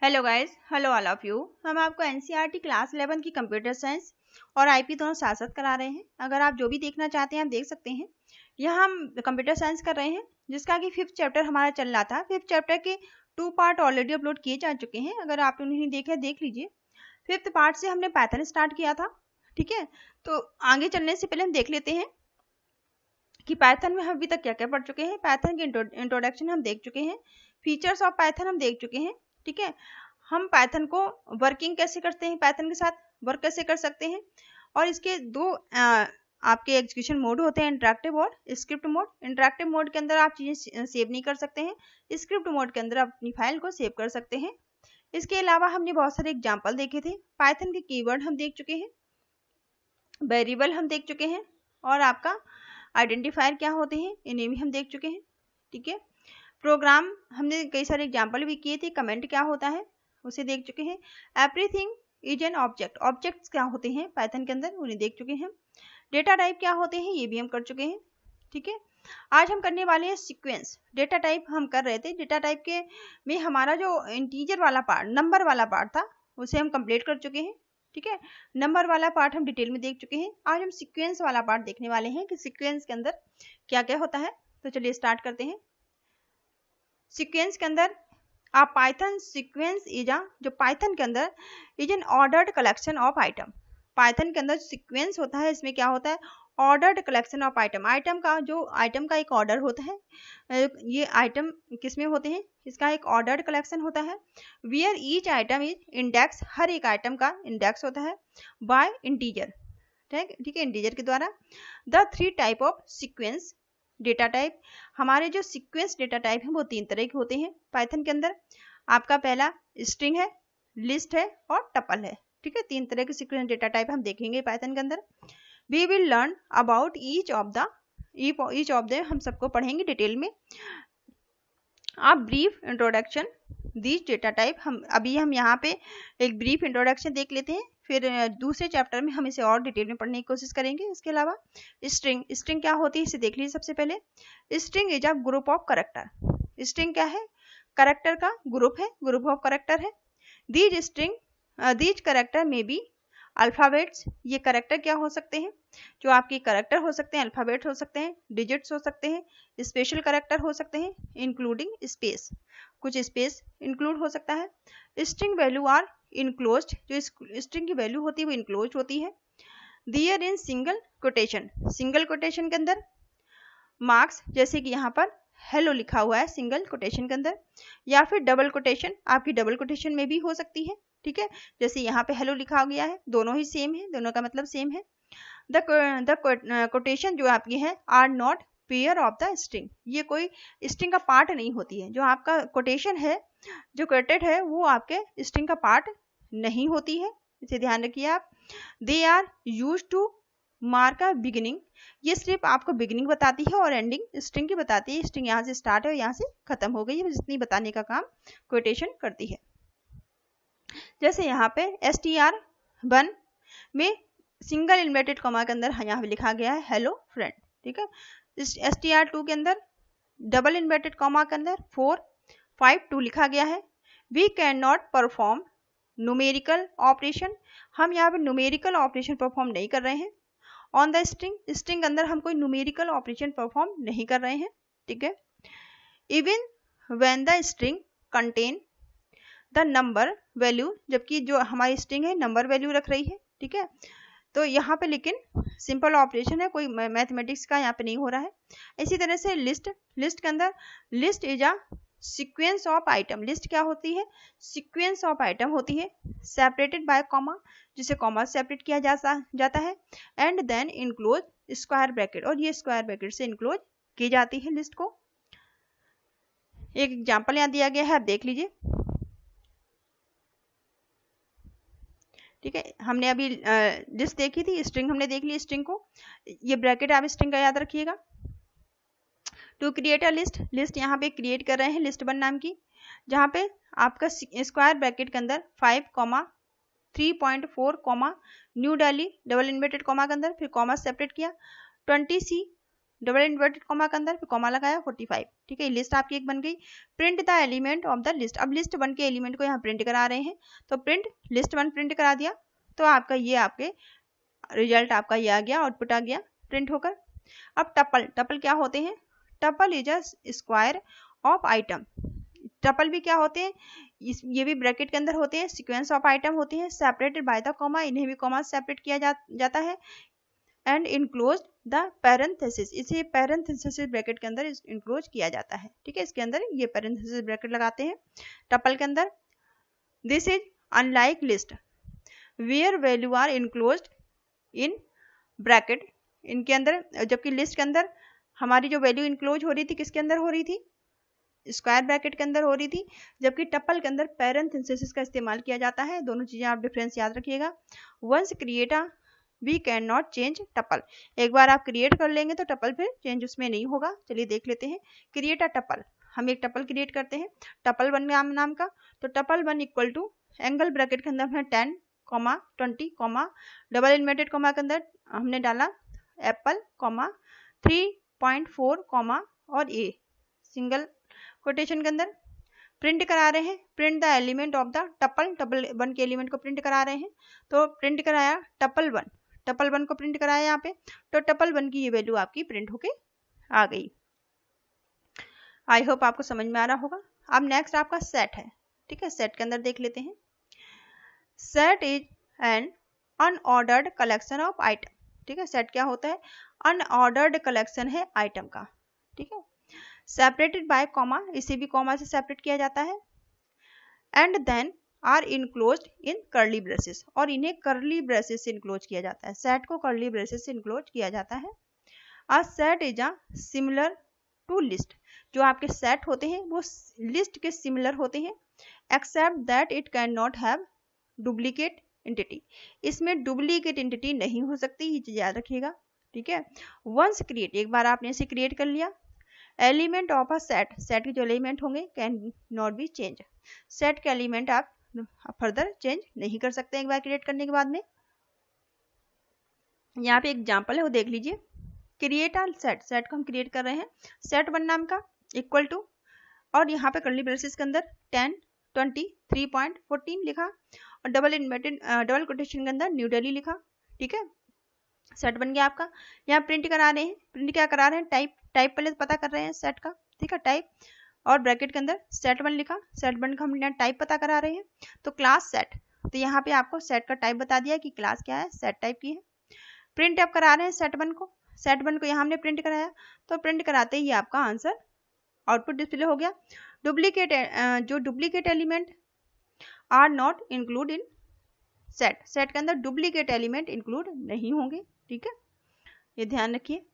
Hello guys, hello all of you. हम आपको NCERT class 11 की कंप्यूटर साइंस और आईपी दोनों साथ साथ करा रहे हैं। अगर आप जो भी देखना चाहते हैं आप देख सकते हैं। यहाँ हम कंप्यूटर साइंस कर रहे हैं जिसका कि 5th चैप्टर हमारा चल रहा था। 5th चैप्टर के 2 पार्ट ऑलरेडी अपलोड किए जा चुके हैं। अगर आप उन्हें देखे देख लीजिए। 5th पार्ट से हमने पाइथन स्टार्ट किया था, ठीक है। तो आगे चलने से पहले हम देख लेते हैं कि पाइथन में हम अभी तक क्या क्या पढ़ चुके हैं। पाइथन की इंट्रोडक्शन हम देख चुके हैं, फीचर्स ऑफ पाइथन हम देख चुके हैं, ठीक है। हम पाइथन को वर्किंग कैसे करते हैं, पाइथन के साथ वर्क कैसे कर सकते हैं, और इसके दो आपके एग्जीक्यूशन मोड होते हैं, इंटरेक्टिव और स्क्रिप्ट मोड। इंटरेक्टिव मोड के अंदर आप चीज़ें सेव नहीं कर सकते हैं, स्क्रिप्ट मोड के अंदर आप अपनी फाइल को सेव कर सकते हैं। इसके अलावा हमने बहुत सारे एग्जाम्पल देखे थे। पाइथन के कीवर्ड हम देख चुके हैं, वेरिएबल हम देख चुके हैं, और आपका आइडेंटिफायर क्या होते हैं इन्हें भी हम देख चुके हैं, ठीक है। प्रोग्राम हमने कई सारे एग्जाम्पल भी किए थे, कमेंट क्या होता है उसे देख चुके हैं। Everything is an object, objects क्या होते हैं पाइथन के अंदर उन्हें देख चुके हैं। डेटा टाइप क्या होते हैं ये भी हम कर चुके हैं, ठीक है। आज हम करने वाले हैं सीक्वेंस। डेटा टाइप हम कर रहे थे, डेटा टाइप के में हमारा जो इंटीजर वाला पार्ट, नंबर वाला पार्ट था, उसे हम कंप्लीट कर चुके हैं, ठीक है। नंबर वाला पार्ट हम डिटेल में देख चुके हैं। आज हम सीक्वेंस वाला पार्ट देखने वाले हैं कि सीक्वेंस के अंदर क्या क्या होता है। तो चलिए स्टार्ट करते हैं। सीक्वेंस के अंदर आप पाइथन सीक्वेंस इज जो पाइथन के अंदर is an ordered collection of item. Python के अंदर सीक्वेंस होता है, इसमें क्या होता है, ordered collection of item. Item का एक ऑर्डर होता है। ये आइटम किसमें होते हैं, इसका एक ऑर्डर्ड कलेक्शन होता है। Where each item is index, हर एक आइटम का इंडेक्स होता है बाय इंटीजर, ठीक है, इंटीजर के द्वारा। The 3 type of sequence data type, हमारे जो सीक्वेंस डेटा टाइप हैं वो 3 तरह के होते हैं पाइथन के अंदर। आपका पहला स्ट्रिंग है, लिस्ट है और टपल है, ठीक है। 3 तरह के सीक्वेंस डेटा टाइप हम देखेंगे पाइथन के अंदर। We will learn about each of the हम सबको पढ़ेंगे डिटेल में। आप brief introduction these data type, हम यहाँ पे एक ब्रीफ इंट्रोडक्शन देख लेते हैं, फिर दूसरे चैप्टर में हम इसे और डिटेल में पढ़ने की कोशिश करेंगे। इसके अलावा स्ट्रिंग क्या होती है इसे देख लीजिए। सबसे पहले string is a group of character. String क्या है, कैरेक्टर का ग्रुप है, ग्रुप ऑफ कैरेक्टर है। दीज कैरेक्टर में बी अल्फाबेट्स, ये कैरेक्टर क्या हो सकते हैं, जो आपके कैरेक्टर हो सकते हैं, अल्फाबेट हो सकते हैं, डिजिट्स हो सकते हैं, स्पेशल कैरेक्टर हो सकते हैं, इंक्लूडिंग स्पेस, कुछ स्पेस इंक्लूड हो सकता है। स्ट्रिंग वैल्यू आर इनक्लोज्ड, जो स्ट्रिंग की वैल्यू होती है वो इनक्लोज्ड होती है। There in single quotation, single quotation के अंदर मार्क्स, जैसे कि यहाँ पर हेलो लिखा हुआ है सिंगल कोटेशन के अंदर, या फिर डबल कोटेशन, आपकी डबल कोटेशन में भी हो सकती है, ठीक है। जैसे यहाँ पे हेलो लिखा गया है, दोनों ही सेम है, दोनों का मतलब सेम है। द कोटेशन जो आपकी है are not pair of the string, ये कोई स्ट्रिंग का पार्ट नहीं होती है। जो आपका कोटेशन है, जो कोटेड है, वो आपके स्ट्रिंग का पार्ट नहीं होती है, इसे ध्यान रखिए आप। They are use to mark a beginning, ये सिर्फ आपको बिगिनिंग बताती है और एंडिंग स्ट्रिंग की बताती है। स्ट्रिंग यहाँ से स्टार्ट है और यहाँ से खत्म हो गई है, जितनी बताने का काम कोटेशन करती है। जैसे यहाँ पे str1 में सिंगल इन्वर्टेड कॉमा के अंदर यहाँ पे लिखा गया है हेलो फ्रेंड, ठीक है। str2 के अंदर डबल इन्वर्टेड कॉमा के अंदर 452 लिखा गया है। We can not perform numerical operation, हम यहाँ पे न्यूमेरिकल ऑपरेशन परफॉर्म नहीं कर रहे हैं। ऑन द स्ट्रिंग, स्ट्रिंग अंदर हम कोई न्यूमेरिकल ऑपरेशन परफॉर्म नहीं कर रहे हैं, ठीक है। Even when the string contain the number value, जबकि जो हमारी स्ट्रिंग है नंबर वैल्यू रख रही है, ठीक है। तो यहाँ पे लेकिन सिंपल ऑपरेशन है, कोई मैथमेटिक्स का यहाँ पे नहीं हो रहा है। इसी तरह से लिस्ट के अंदर list is a sequence of item, list क्या होती है, सीक्वेंस ऑफ आइटम होती है, सेपरेटेड बाय कॉमा, जिसे कॉमा सेपरेट किया जाता है, and then enclose square bracket, और ये स्क्वायर ब्रैकेट से इनक्लोज की जाती है लिस्ट को। एक एग्जाम्पल यहाँ दिया गया है, आप देख लीजिए, ठीक है। हमने अभी लिस्ट देखी थी, स्ट्रिंग हमने देख ली, स्ट्रिंग को, ये ब्रैकेट आप स्ट्रिंग का याद रखिएगा। टू क्रिएट अ लिस्ट यहाँ पे क्रिएट कर रहे हैं list1 नाम की, जहाँ पे आपका स्क्वायर ब्रैकेट के अंदर 5,3.4 न्यू डाली डबल इन्वर्टेड कॉमा के अंदर, फिर कॉमा सेपरेट किया 20C डबल इन्वर्टेड कॉमा के अंदर, फिर कॉमा लगाया 45, ठीक है। लिस्ट आपकी एक बन गई। Print the element of the list, अब लिस्ट 1 के एलिमेंट को यहाँ प्रिंट करा रहे हैं, तो प्रिंट लिस्ट 1 प्रिंट करा दिया, तो आपका ये आपके रिजल्ट आपका ये आ गया, आउटपुट आ गया प्रिंट होकर। अब टपल, टपल क्या होते हैं? Tuple is a square of item. Tuple भी क्या होते हैं? ये भी ब्रैकेट के अंदर होते हैं, सीक्वेंस ऑफ आइटम होते हैं, सेपरेटेड बाय द कॉमा, इन्हें भी कॉमा सेपरेट किया जाता है, एंड इनक्लोज द पैरेंथेसिस, इसे पैरेंथेसिस ब्रैकेट के अंदर इनक्लोज किया जाता है, ठीक है। इसके अंदर ये पैरेंथेसिस ब्रैकेट लगाते हैं टपल के अंदर। This is unlike list where value are enclosed in bracket, इनके अंदर, जबकि लिस्ट के अंदर हमारी जो वैल्यू इनक्लोज हो रही थी किसके अंदर हो रही थी? स्क्वायर ब्रैकेट के अंदर हो रही थी, जबकि टपल के अंदर पैरेंथेसिस का इस्तेमाल किया जाता है। दोनों चीजें आप डिफरेंस याद रखिएगा। Once create a we can not change tuple, एक बार आप क्रिएट कर लेंगे तो टपल फिर चेंज उसमें नहीं होगा। चलिए देख लेते हैं। क्रिएट अ टपल, हम एक टपल क्रिएट करते हैं टपल 1 नाम का, तो tuple 1 equal to angle bracket के अंदर हमने 10, 20, डबल इन्वर्टेड कॉमा के अंदर हमने डाला एप्पल, 3.4, और ए सिंगल कोटेशन के अंदर प्रिंट करा रहे हैं। Print the element of the tuple, tuple 1 के एलिमेंट को प्रिंट करा रहे हैं, तो प्रिंट कराया टपल 1 को प्रिंट कराया यहाँ पे, तो टपल 1 की ये वैल्यू आपकी प्रिंट होके आ गई। आई होप आपको समझ में आ रहा होगा। अब नेक्स्ट आपका सेट है, ठीक है। सेट के अंदर देख लेते हैं। Set is an unordered collection of item, ठीक है। सेट क्या होता है? अनऑर्डर्ड कलेक्शन है आइटम का, ठीक है। सेपरेटेड बाय कॉमा, इसे भी कॉमा से सेपरेट किया जाता है, and then are enclosed in curly braces, और इन्हें कर्ली ब्रेसेस से इनक्लोज किया जाता है। सेट को कर्ली ब्रेसेस से इनक्लोज किया जाता है। A set is a similar to list, जो आपके सेट होते हैं वो लिस्ट के सिमिलर होते हैं, except that it can not have duplicate entity, इसमें डुप्लीकेट एंटिटी नहीं हो सकती, ये चीज याद रखिएगा, ठीक है। वंस क्रिएट, एक बार आपने इसे क्रिएट कर लिया, element of a set, set के जो एलिमेंट होंगे can not be change, set के एलिमेंट आप फर्दर चेंज नहीं कर सकते एक बार क्रिएट करने के बाद में। यहाँ पे एग्जांपल है वो देख लीजिए। क्रिएट अ सेट, सेट को हम क्रिएट कर रहे हैं, सेट 1 नाम का इक्वल टू, और यहाँ पे कर्ली ब्रेसेस के अंदर 10, 20, 3.14 लिखा, और डबल इन्वर्टेड डबल कोटेशन के अंदर न्यू दिल्ली लिखा, ठीक है। सेट बन गया आपका। यहाँ प्रिंट करा रहे हैं, प्रिंट क्या करा रहे हैं? टाइप, टाइप पहले पता कर रहे हैं सेट का, ठीक है, टाइप, और ब्रैकेट के अंदर सेट 1 लिखा, सेट 1 का हम यहाँ टाइप पता करा रहे हैं, तो क्लास सेट, तो यहाँ पे आपको सेट का टाइप बता दिया कि क्लास क्या है, सेट टाइप की है। प्रिंट आप करा रहे हैं सेट 1 को, सेट 1 को यहाँ हमने प्रिंट कराया, तो प्रिंट कराते ही आपका आंसर आउटपुट डिस्प्ले हो गया। डुप्लीकेट, जो duplicate element are not include in set, set के अंदर डुप्लीकेट एलिमेंट इंक्लूड नहीं होंगे, ठीक है, ये ध्यान रखिए।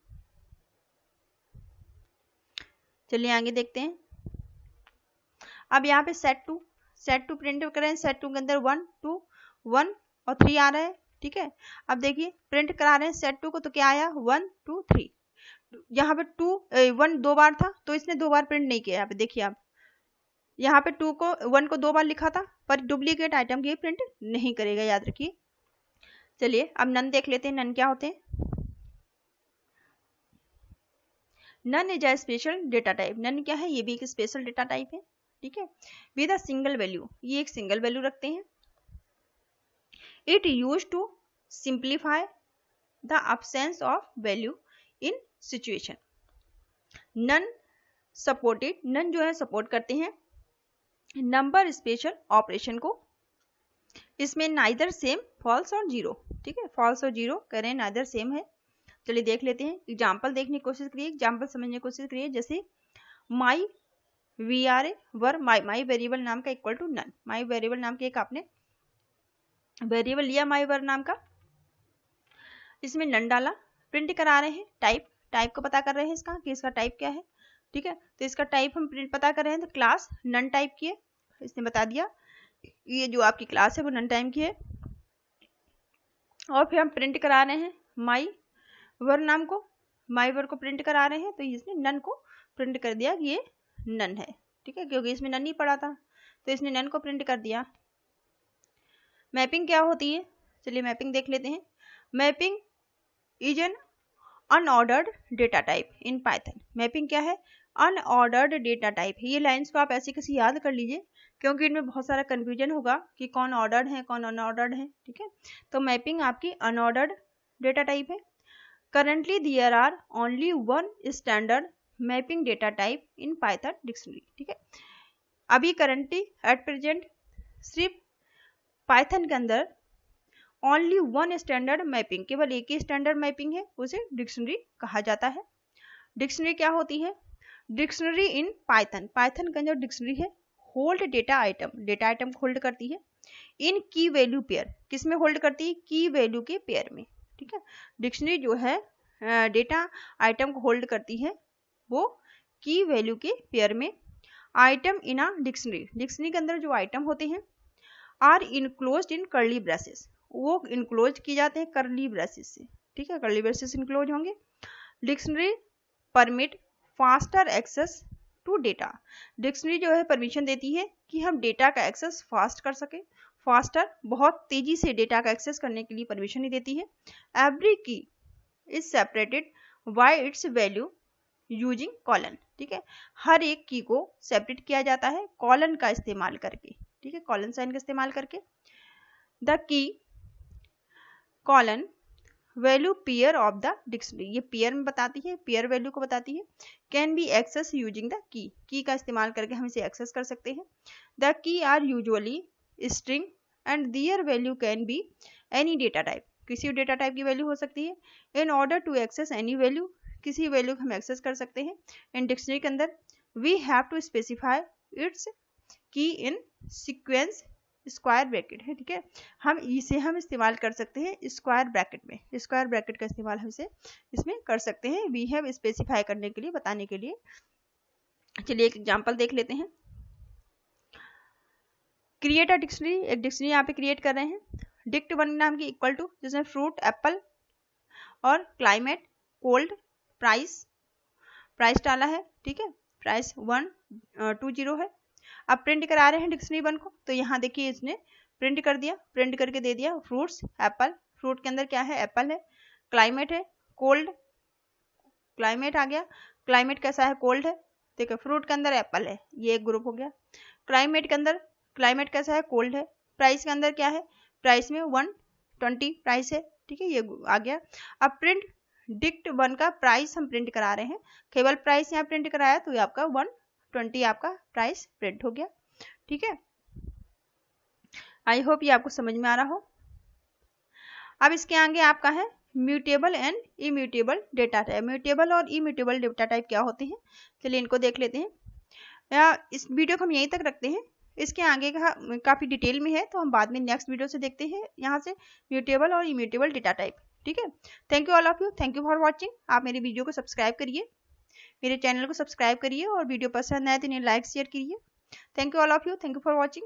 चलिए आगे देखते हैं। अब यहाँ पे सेट टू प्रिंट करें, सेट 2 के अंदर 1, 2, 1 और 3 आ रहा है, ठीक है। अब देखिए प्रिंट करा रहे हैं सेट 2 को, तो क्या आया? 1, 2, 3, यहाँ पे 1 2 बार था, तो इसने 2 बार प्रिंट नहीं किया। यहाँ पे देखिए आप, यहाँ पे 1 को 2 बार लिखा था, पर डुप्लीकेट आइटम की प्रिंट नहीं करेगा, याद रखिए। चलिए अब नन देख लेते हैं, नन क्या होते हैं। None is a special data type, none क्या है? ये भी एक स्पेशल डेटा टाइप है, ठीक है, विद अ सिंगल वैल्यू, ये एक सिंगल वैल्यू रखते हैं। It use to simplify the absence of value in situation. None supported, none जो है सपोर्ट करते हैं नंबर स्पेशल ऑपरेशन को, इसमें नाइदर सेम, फॉल्स और जीरो, ठीक है, फॉल्स और जीरो कह रहे हैं, नाइदर सेम है। चलिए देख लेते हैं, एग्जाम्पल देखने की कोशिश करिए, एग्जाम्पल समझने की कोशिश करिए। जैसे माई VRA वर माई वेरिएबल नाम का equal to none, my variable नाम के एक आपने वेरिएबल लिया माई वर नाम का, इसमें नन डाला, प्रिंट करा रहे हैं टाइप, टाइप को पता कर रहे हैं इसका कि इसका टाइप क्या है, ठीक है। तो इसका टाइप हम प्रिंट पता कर रहे हैं, तो क्लास नन टाइप की है, इसने बता दिया ये जो आपकी क्लास है वो नन टाइप की है। और फिर हम प्रिंट करा रहे हैं माई वर नाम को, माई वर को प्रिंट करा रहे हैं, तो इसने नन को प्रिंट कर दिया कि ये नन है, ठीक है, क्योंकि इसमें नन ही पड़ा था, तो इसने नन को प्रिंट कर दिया। मैपिंग क्या होती है? चलिए मैपिंग देख लेते हैं। Mapping is an unordered data type in Python. Mapping क्या है? Unordered data type. ये लाइंस को आप ऐसे कैसे याद कर लीजिए, क्योंकि इनमें बहुत सारा कंफ्यूजन होगा कि कौन ऑर्डर्ड है कौन अनऑर्डर्ड है। ठीक है, तो मैपिंग आपकी अनऑर्डर्ड डेटा टाइप है। Currently there are only one standard mapping data type in Python dictionary. ठीक है, अभी करंटली एट प्रेजेंट सिर्फ पाइथन के अंदर ओनली वन स्टैंडर्ड मैपिंग, केवल एक ही स्टैंडर्ड मैपिंग है, उसे डिक्शनरी कहा जाता है। डिक्शनरी क्या होती है? डिक्शनरी इन पाइथन, पाइथन का जो डिक्शनरी है hold data item, data item को होल्ड करती है इन की वैल्यू पेयर। किस में होल्ड करती है? की वैल्यू के पेयर में। ठीक है, डिक्शनरी जो है डेटा आइटम को होल्ड करती है वो की वैल्यू के पेयर में। Item in a dictionary, dictionary के अंदर जो आइटम होते हैं are enclosed in curly braces, वो इनक्लोज किए जाते हैं कर्ली ब्रेसेस से। ठीक है, कर्ली ब्रेसेस इनक्लोज होंगे। Dictionary permit faster access to data, dictionary जो है परमिशन देती है कि हम डेटा का एक्सेस फास्ट कर सके। फास्टर, बहुत तेजी से डेटा का एक्सेस करने के लिए परमिशन ही देती है। एवरी की is separated by it's value using colon. ठीक है, हर एक की को सेपरेट किया जाता है कॉलन का इस्तेमाल करके। ठीक है, कॉलन साइन का इस्तेमाल करके। The key colon value pair of the dictionary, ये पेयर में बताती है, पेयर वैल्यू को बताती है। Can be access using the key का इस्तेमाल करके हम इसे एक्सेस कर सकते हैं। The key are usually string and their value can be any data type, किसी डेटा टाइप की वैल्यू हो सकती है। In order to access any value, किसी वैल्यू को हम एक्सेस कर सकते हैं इन डिक्शनरी के अंदर। We have to specify its key in sequence square bracket है। ठीक है, हम इसे हम इस्तेमाल कर सकते हैं स्क्वायर ब्रैकेट में, स्क्वायर ब्रैकेट का इस्तेमाल हम इसे इसमें कर सकते हैं वी हैव स्पेसिफाई करने के लिए, बताने के लिए। चलिए एक एग्जांपल देख लेते हैं। क्रिएट अ डिक्शनरी, एक डिक्शनरी यहाँ पे क्रिएट कर रहे हैं। डिक्ट वन नाम की इक्वल टू, जिसमें फ्रूट एप्पल और क्लाइमेट कोल्ड प्राइस, प्राइस डाला है। ठीक है, प्राइस 120 है। अब प्रिंट करा रहे हैं डिक्शनरी वन को, तो यहाँ देखिए इसने प्रिंट कर दिया, प्रिंट करके दे दिया फ्रूट्स एप्पल, फ्रूट के अंदर क्या है? एप्पल है। क्लाइमेट है कोल्ड, क्लाइमेट आ गया, क्लाइमेट कैसा है? कोल्ड है। देखो फ्रूट के अंदर एप्पल है, ये एक ग्रुप हो गया। क्लाइमेट के अंदर क्लाइमेट कैसा है? कोल्ड है। प्राइस के अंदर क्या है? प्राइस में 120 प्राइस है। ठीक है, ये आ गया। अब प्रिंट डिक्ट वन का प्राइस हम प्रिंट करा रहे हैं, केवल प्राइस यहाँ प्रिंट कराया तो ये आपका 120 आपका प्राइस प्रिंट हो गया। ठीक है, आई होप ये आपको समझ में आ रहा हो। अब इसके आगे आपका है mutable and immutable data type. Mutable और इम्यूटेबल डेटा टाइप क्या होते हैं, चलिए इनको देख लेते हैं। या इस वीडियो को हम यहीं तक रखते हैं, इसके आगे का काफ़ी डिटेल में है तो हम बाद में नेक्स्ट वीडियो से देखते हैं यहाँ से म्यूटेबल और इम्यूटेबल डेटा टाइप। ठीक है, thank you all of you, thank you for watching. आप मेरी वीडियो को सब्सक्राइब करिए, मेरे चैनल को सब्सक्राइब करिए और वीडियो पसंद आए तो इन्हें लाइक शेयर कीजिए। Thank you all of you, thank you for watching.